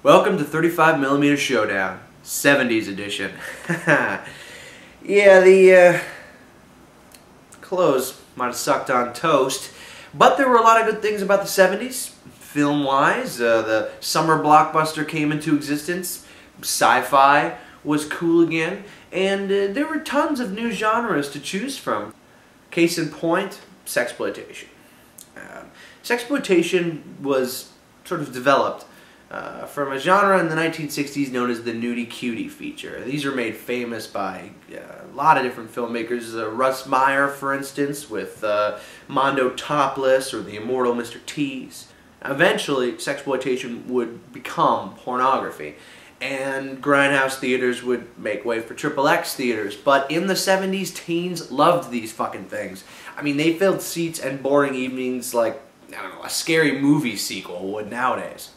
Welcome to 35mm Showdown, 70s edition. Yeah, the clothes might have sucked on toast, but there were a lot of good things about the 70s. Film-wise, the summer blockbuster came into existence, sci-fi was cool again, and there were tons of new genres to choose from. Case in point, Sexploitation. Sexploitation was sort of developed from a genre in the 1960s known as the nudie cutie feature. These are made famous by a lot of different filmmakers. Russ Meyer, for instance, with Mondo Topless or the immortal Mr. Tease. Eventually, Sexploitation would become pornography, and grindhouse theaters would make way for XXX theaters. But in the 70s, teens loved these fucking things. I mean, they filled seats and boring evenings like, I don't know, a scary movie sequel would nowadays.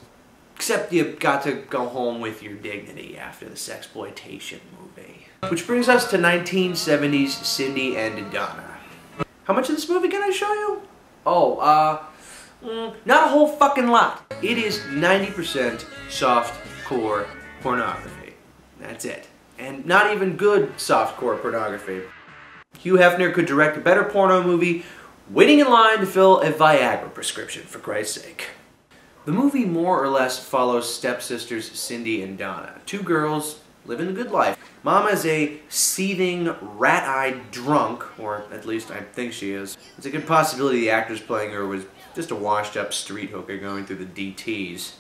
Except you got to go home with your dignity after the Sexploitation movie. Which brings us to 1970s Cindy and Donna. How much of this movie can I show you? Oh, not a whole fucking lot. It is 90% soft-core pornography. That's it. And not even good soft-core pornography. Hugh Hefner could direct a better porno movie, waiting in line to fill a Viagra prescription, for Christ's sake. The movie more or less follows stepsisters Cindy and Donna. Two girls living a good life. Mama is a seething, rat-eyed drunk, or at least I think she is. It's a good possibility the actress playing her was just a washed-up street hooker going through the DTs.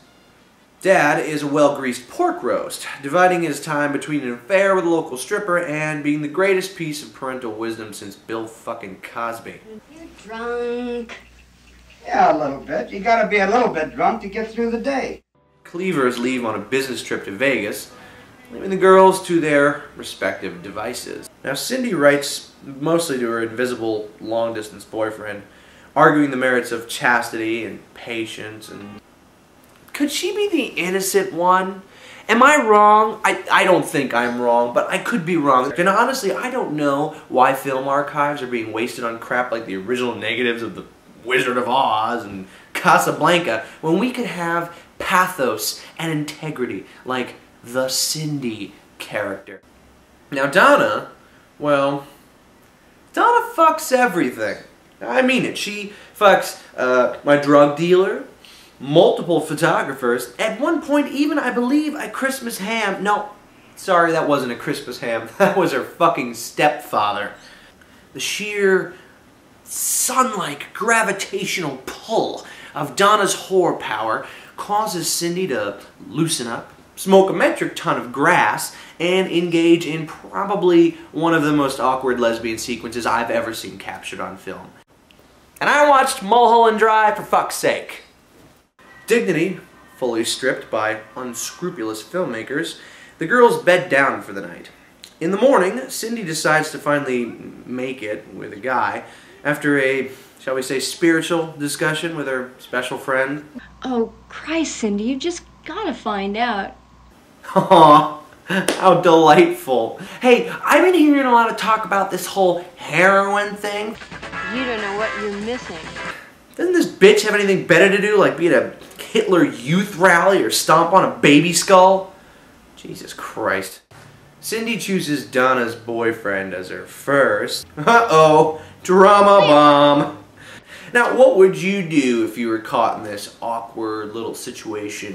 Dad is a well-greased pork roast, dividing his time between an affair with a local stripper and being the greatest piece of parental wisdom since Bill fucking Cosby. You drunk? Yeah, a little bit. You gotta be a little bit drunk to get through the day. Cleavers leave on a business trip to Vegas, leaving the girls to their respective devices. Now, Cindy writes mostly to her invisible long-distance boyfriend, arguing the merits of chastity and patience and... Could she be the innocent one? Am I wrong? I don't think I'm wrong, but I could be wrong. And honestly, I don't know why film archives are being wasted on crap like the original negatives of The Wizard of Oz and Casablanca when we could have pathos and integrity like the Cindy character. Now Donna, well, Donna fucks everything. I mean it. She fucks my drug dealer, multiple photographers, at one point even, I believe, a Christmas ham. No, sorry, that wasn't a Christmas ham. That was her fucking stepfather. The sheer sun-like gravitational pull of Donna's whore power causes Cindy to loosen up, smoke a metric ton of grass, and engage in probably one of the most awkward lesbian sequences I've ever seen captured on film. And I watched Mulholland Drive for fuck's sake. Dignity, fully stripped by unscrupulous filmmakers, the girls bed down for the night. In the morning, Cindy decides to finally make it with a guy after a, shall we say, spiritual discussion with her special friend. Oh, Christ, Cindy, you just gotta find out. Aw, how delightful. Hey, I've been hearing a lot of talk about this whole heroin thing. You don't know what you're missing. Doesn't this bitch have anything better to do, like be at a Hitler Youth rally or stomp on a baby skull? Jesus Christ. Cindy chooses Donna's boyfriend as her first. Uh-oh, drama bomb. Now, what would you do if you were caught in this awkward little situation?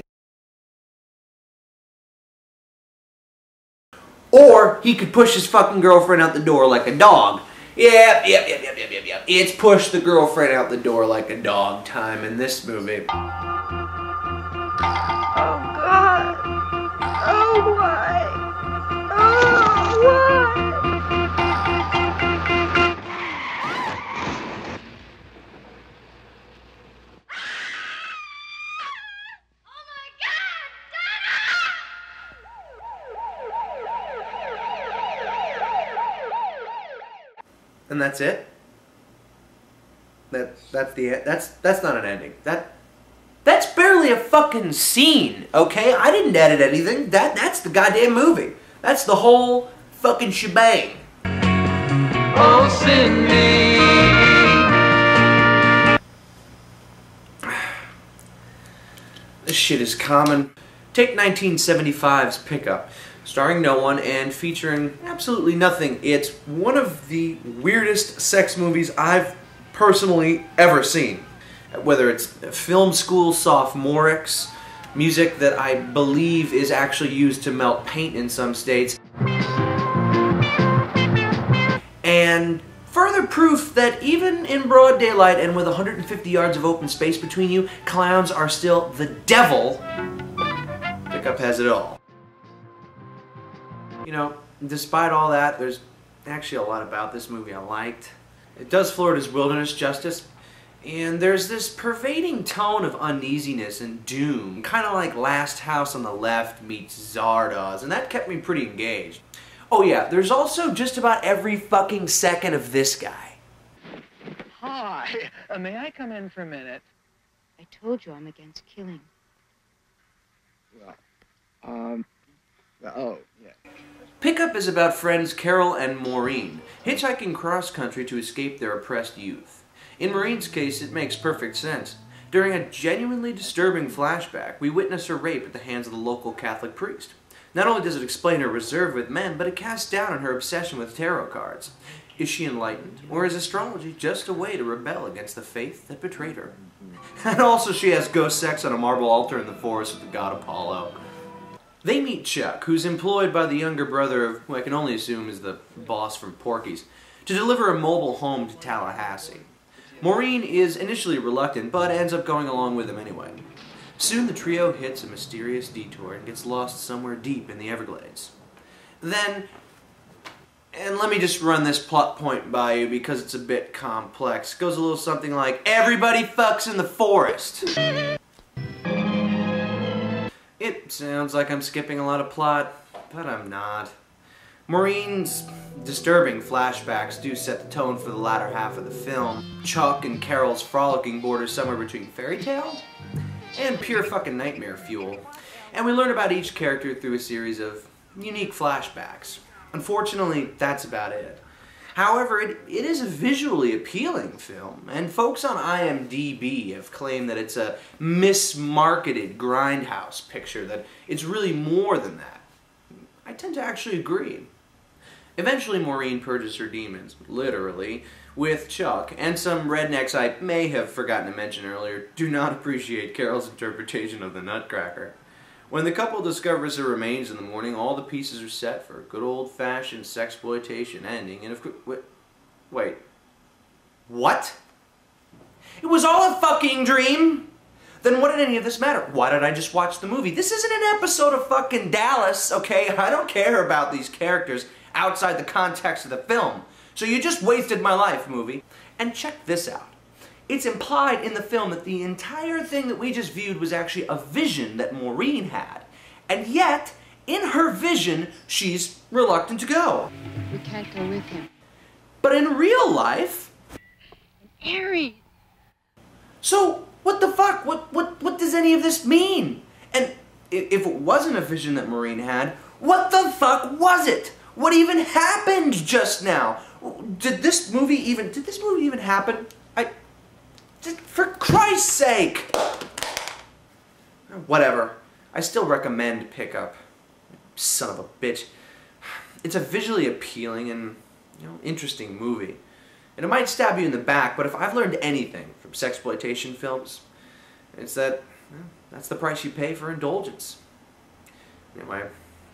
Or he could push his fucking girlfriend out the door like a dog. Yep. It's push the girlfriend out the door like a dog time in this movie. Oh, God. Oh, why? Oh, why? And that's it? That's the end? That's not an ending. That's barely a fucking scene, okay? I didn't edit anything. That's the goddamn movie. That's the whole fucking shebang. Oh, Cindy. This shit is common. Take 1975's Pickup, starring no one and featuring absolutely nothing. It's one of the weirdest sex movies I've personally ever seen. Whether it's film school sophomorics, music that I believe is actually used to melt paint in some states, and further proof that even in broad daylight and with 150 yards of open space between you, clowns are still the devil. Pickup has it all. You know, despite all that, there's actually a lot about this movie I liked. It does Florida's wilderness justice, and there's this pervading tone of uneasiness and doom, kind of like Last House on the Left meets Zardoz, and that kept me pretty engaged. Oh yeah, there's also just about every fucking second of this guy. Hi, may I come in for a minute? I told you I'm against killing. Well, oh, yeah. Pickup is about friends Carol and Maureen, hitchhiking cross-country to escape their oppressed youth. In Maureen's case, it makes perfect sense. During a genuinely disturbing flashback, we witness her rape at the hands of the local Catholic priest. Not only does it explain her reserve with men, but it casts doubt on her obsession with tarot cards. Is she enlightened, or is astrology just a way to rebel against the faith that betrayed her? And also she has ghost sex on a marble altar in the forest with the god Apollo. They meet Chuck, who's employed by the younger brother of who I can only assume is the boss from Porky's, to deliver a mobile home to Tallahassee. Maureen is initially reluctant, but ends up going along with him anyway. Soon the trio hits a mysterious detour and gets lost somewhere deep in the Everglades. Then, and let me just run this plot point by you because it's a bit complex, goes a little something like, everybody fucks in the forest. It sounds like I'm skipping a lot of plot, but I'm not. Maureen's disturbing flashbacks do set the tone for the latter half of the film. Chuck and Carol's frolicking borders somewhere between fairy tale and pure fucking nightmare fuel. And we learn about each character through a series of unique flashbacks. Unfortunately, that's about it. However, it is a visually appealing film, and folks on IMDb have claimed that it's a mismarketed grindhouse picture, that it's really more than that. I tend to actually agree. Eventually, Maureen purges her demons, literally, with Chuck, and some rednecks I may have forgotten to mention earlier do not appreciate Carol's interpretation of the Nutcracker. When the couple discovers her remains in the morning, all the pieces are set for a good old-fashioned sexploitation ending, and of course... Wait. What? It was all a fucking dream? Then what did any of this matter? Why did I just watch the movie? This isn't an episode of fucking Dallas, okay? I don't care about these characters outside the context of the film. So you just wasted my life, movie. And check this out. It's implied in the film that the entire thing that we just viewed was actually a vision that Maureen had. And yet, in her vision, she's reluctant to go. We can't go with him. But in real life... Aries! So, what the fuck? What does any of this mean? And if it wasn't a vision that Maureen had, what the fuck was it? What even happened just now? Did this movie even happen? For Christ's sake! Whatever. I still recommend Pickup. Son of a bitch. It's a visually appealing and, interesting movie. And it might stab you in the back, but if I've learned anything from sexploitation films, it's that, that's the price you pay for indulgence. Anyway,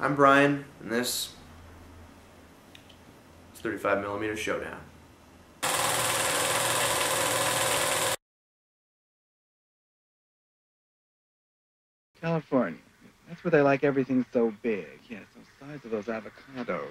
I'm Brian, and this is 35mm Showdown. California. That's where they like everything so big. Yes, the size of those avocados.